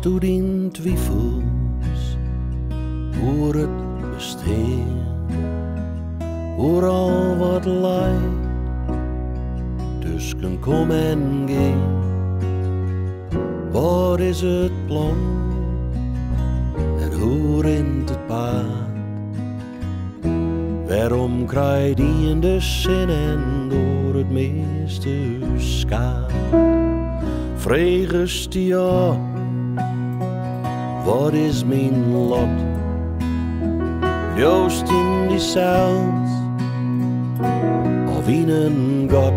stoet in twijfels oer het bestaan, oer al wat lijdt tussen kom en gaan. Wat is het plan en hoe rent het paard? Waarom krijgt die in de zin en door het meeste schaat? Vreugdes die ja, wat is mijn lot? Joost in die zout, of in een god.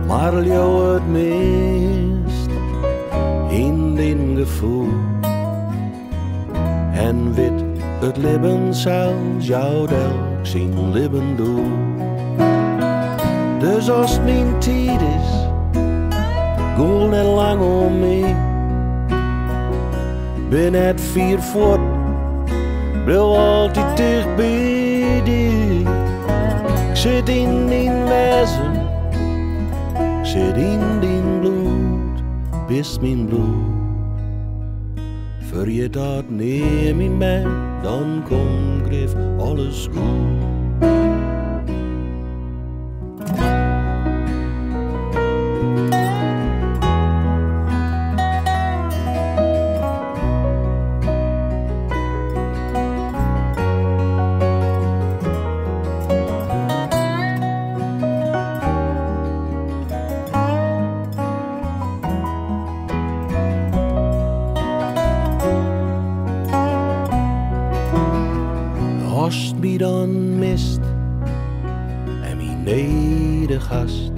Maar jou het meest in den gevoel. En wit het leven zelfs jou elk zijn leven doel. Dus als het mijn tijd is, goal net lang om me. Ben het 4 voet, wil altijd dicht bij die. Ik zit in die wezen, ik zit in die bloed, bist mijn bloed. Voor je dat neem in mij, dan komt grif alles goed. Als het mij dan mist en mijn nedergast,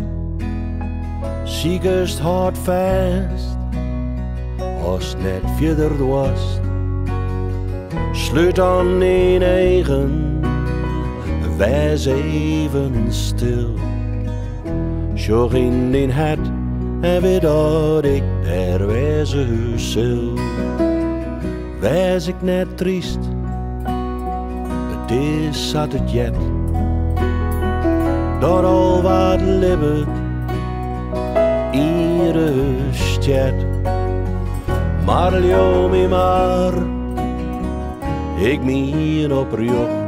ziekest hard vast, als het net verder was, sluit dan in eigen, wees even stil. Zorg in den het en weet dat ik daar wezen zul. Wees ik net triest, het is zat het jet, dat al wat libbet, iedere stad. Maar jou me maar, ik meen op jocht.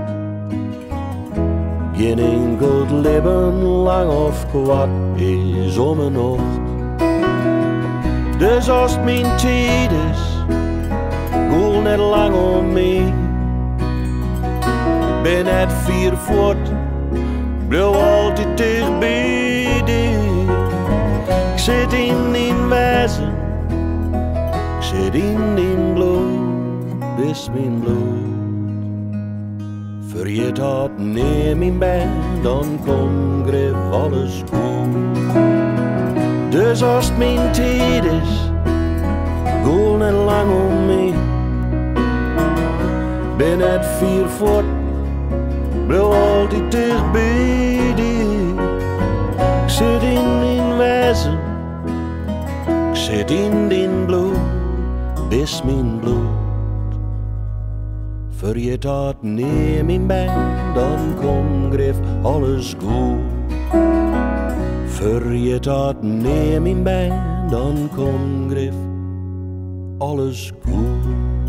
Geen enkel leven lang of kwart is om een nacht. Dus als het mijn tijd is, goal net lang om me. Ben het 4 voet, blijf altijd dicht bij die. Ik zit in die wezen, ik zit in die bloed, bist mijn bloed. Vergeet dat neem in mij, dan komt grif alles goed. Dus als het mijn tijd is, goal net lang om me. Ben het 4 voet, blijf altijd dicht bij die. Ik zit in die wezen, ik zit in die bloed, bist mijn bloed. Vergeet dat neem in mij, dan komt grif alles goed. Vergeet dat neem in mij, dan komt grif alles goed.